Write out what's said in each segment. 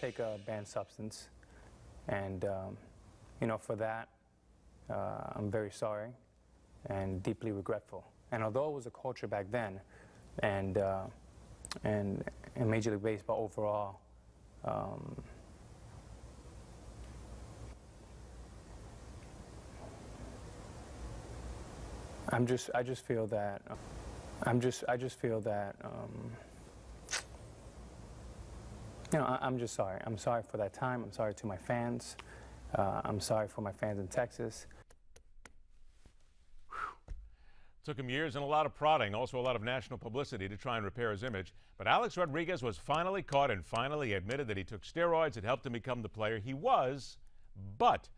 take a banned substance, and you know, for that, I'm very sorry and deeply regretful. And although it was a culture back then, and in Major League Baseball overall, I just feel that you know, I'm just sorry. I'm sorry for that time. I'm sorry to my fans. I'm sorry for my fans in Texas. Took him years and a lot of prodding, also a lot of national publicity to try and repair his image. But Alex Rodriguez was finally caught and finally admitted that he took steroids that helped him become the player he was. But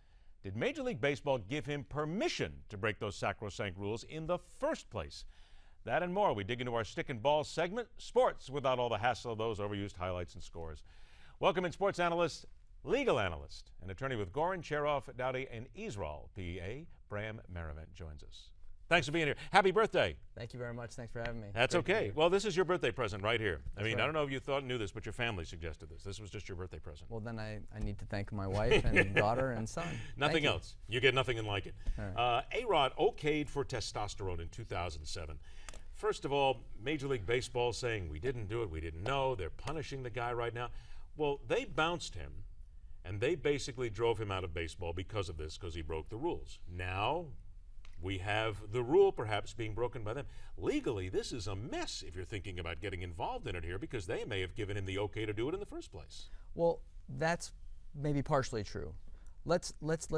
did Major League Baseball give him permission to break those sacrosanct rules in the first place? That and more. We dig into our stick and ball segment, sports without all the hassle of those overused highlights and scores. Welcome in sports analyst, legal analyst, and attorney with Gorin, Cheroff, Dowdy, and Israel, PA, Bram Maravent joins us. Thanks for being here. Happy birthday. Thank you very much. Thanks for having me. That's okay. Well, this is your birthday present right here. I mean, right. I don't know if you knew this, but your family suggested this. This was just your birthday present. Well, then I need to thank my wife and daughter and son. Nothing else. You get nothing and like it. Right. A-Rod okayed for testosterone in 2007. First of all, Major League Baseball saying we didn't do it, we didn't know. They're punishing the guy right now. Well, they bounced him, and they basically drove him out of baseball because of this, because he broke the rules. Now we have the rule perhaps being broken by them. Legally, this is a mess if you're thinking about getting involved in it here, because they may have given him the okay to do it in the first place. Well, that's maybe partially true. Let's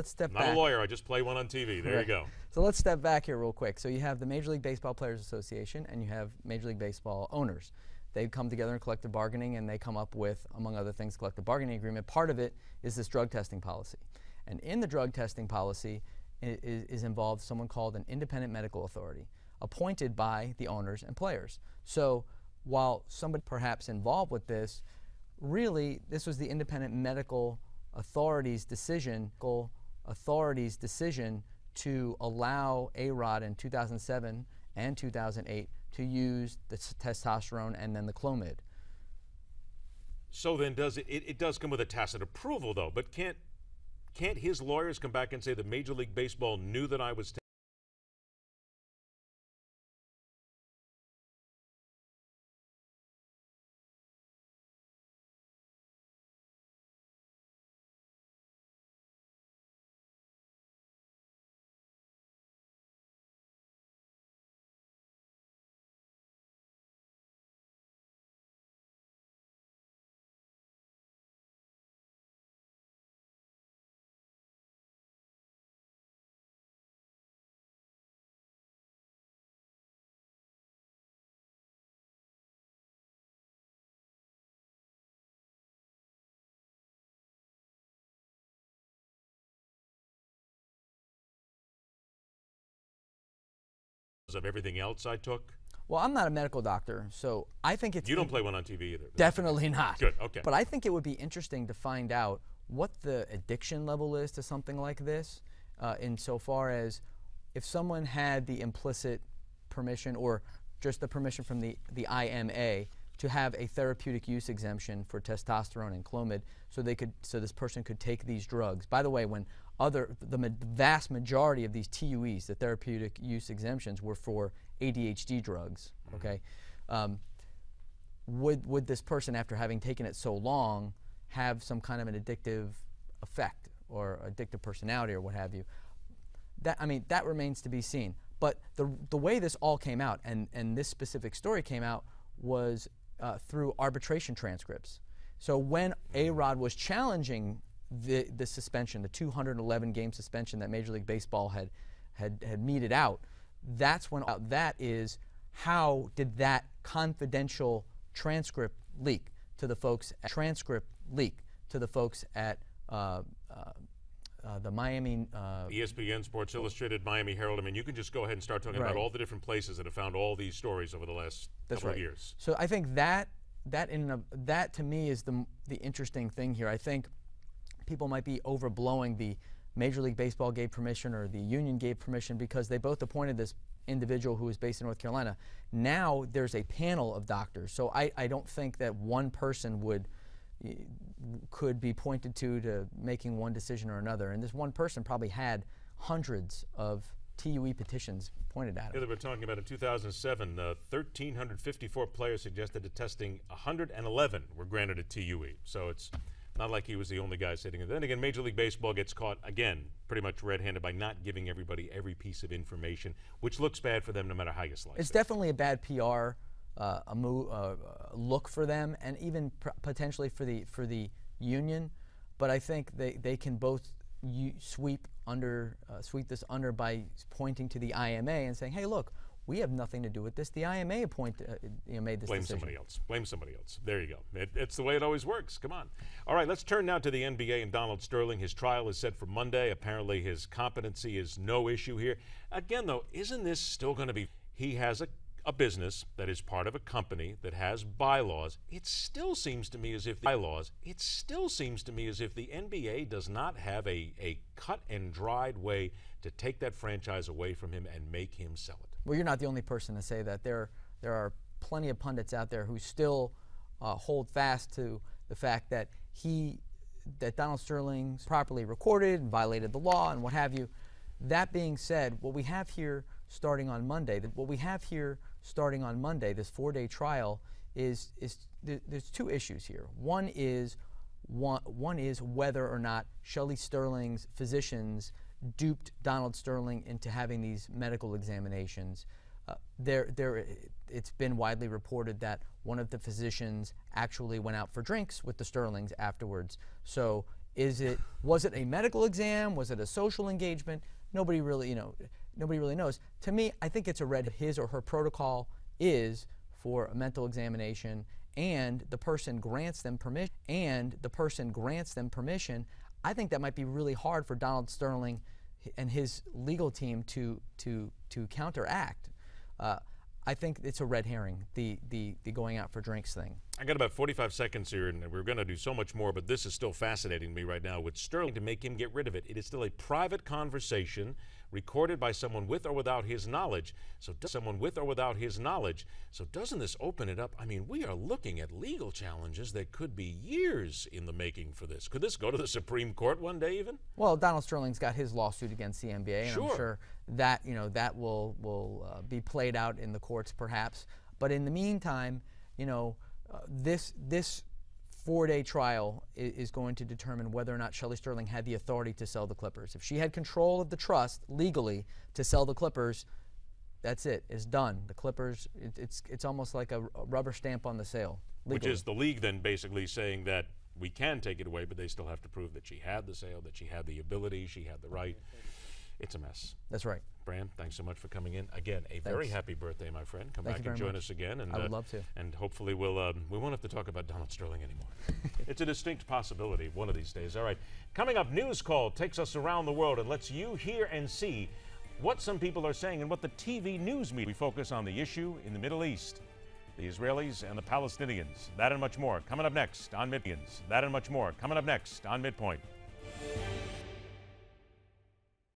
step back. Not a lawyer, I just play one on TV. There you go. So let's step back here real quick. So you have the Major League Baseball Players Association and you have Major League Baseball owners. They come together in collective bargaining and they come up with, among other things, collective bargaining agreement. Part of it is this drug testing policy. And in the drug testing policy is involved someone called an independent medical authority, appointed by the owners and players. So while somebody perhaps involved with this, really this was the independent medical authority's decision to allow A-Rod in 2007 and 2008 to use the testosterone and then the Clomid. So then it does come with a tacit approval though, but can't his lawyers come back and say that Major League Baseball knew that I was of everything else I took? Well, I'm not a medical doctor, so I think it's... You don't play one on TV either. Definitely not. Good, okay. But I think it would be interesting to find out what the addiction level is to something like this, insofar as if someone had the implicit permission or just the permission from the IMA to have a therapeutic use exemption for testosterone and Clomid, so this person could take these drugs. By the way, when the vast majority of these TUEs, the therapeutic use exemptions, were for ADHD drugs. Okay, would this person, after having taken it so long, have some kind of an addictive effect or addictive personality or what have you? That remains to be seen. But the way this all came out, and this specific story came out, was through arbitration transcripts. So when A-Rod was challenging the suspension, the 211-game suspension that Major League Baseball had meted out, that's when that is, how did that confidential transcript leak to the folks at the Miami ESPN, Sports Illustrated, Miami Herald. I mean, you can just go ahead and start talking about all the different places that have found all these stories over the last couple of years. So I think that to me is the interesting thing here. I think people might be overblowing the Major League Baseball gave permission or the union gave permission, because they both appointed this individual who is based in North Carolina. Now there's a panel of doctors, so I don't think that one person would could be pointed to making one decision or another. And this one person probably had hundreds of TUE petitions pointed at him. Yeah, they were talking about in 2007, 1,354 players suggested to testing, 111 were granted a TUE. So it's not like he was the only guy sitting there. Then again, Major League Baseball gets caught, again, pretty much red-handed by not giving everybody every piece of information, which looks bad for them no matter how you slice it. It's definitely a bad PR look for them, and even potentially for the union. But I think they can both sweep this under by pointing to the IMA and saying, "Hey, look, we have nothing to do with this. The IMA made this decision." Somebody else. Blame somebody else. There you go. It's the way it always works. Come on. All right, let's turn now to the NBA and Donald Sterling. His trial is set for Monday. Apparently, his competency is no issue here. Again, though, isn't this still going to be? He has a business that is part of a company that has bylaws. It still seems to me as if the NBA does not have a cut and dried way to take that franchise away from him and make him sell it. Well, you're not the only person to say that. There are plenty of pundits out there who still hold fast to the fact that Donald Sterling's properly recorded and violated the law and what have you. That being said, what we have here starting on Monday, this 4-day trial, is there's two issues here. One is whether or not Shelley Sterling's physicians duped Donald Sterling into having these medical examinations. It's been widely reported that one of the physicians actually went out for drinks with the Sterlings afterwards. So was it a medical exam? Was it a social engagement? Nobody really knows. To me, I think it's a red. His or her protocol is for a mental examination, and the person grants them permission. I think that might be really hard for Donald Sterling and his legal team to counteract. I think it's a red herring, the going out for drinks thing. I got about 45 seconds here, and we're going to do so much more, but this is still fascinating to me right now with Sterling to make him get rid of it. It is still a private conversation recorded by someone with or without his knowledge. So doesn't this open it up? I mean, we are looking at legal challenges that could be years in the making for this. Could this go to the Supreme Court one day even? Well, Donald Sterling's got his lawsuit against the NBA, and sure. I'm sure that that will be played out in the courts perhaps. But in the meantime, this 4-day trial is going to determine whether or not Shelley Sterling had the authority to sell the Clippers. If she had control of the trust legally to sell the Clippers, that's it. It's done. The Clippers, it's almost like a rubber stamp on the sale. Legally. Which is the league then basically saying that we can take it away, but they still have to prove that she had the sale, that she had the ability, she had the right. It's a mess. That's right. Bram, thanks so much for coming in. Again, very happy birthday, my friend. Come back and join us again. And, I would love to. And hopefully we won't have to talk about Donald Sterling anymore. It's a distinct possibility one of these days. All right. Coming up, News Call takes us around the world and lets you hear and see what some people are saying and what the TV news media. We focus on the issue in the Middle East, the Israelis and the Palestinians. That and much more coming up next on MidPoint.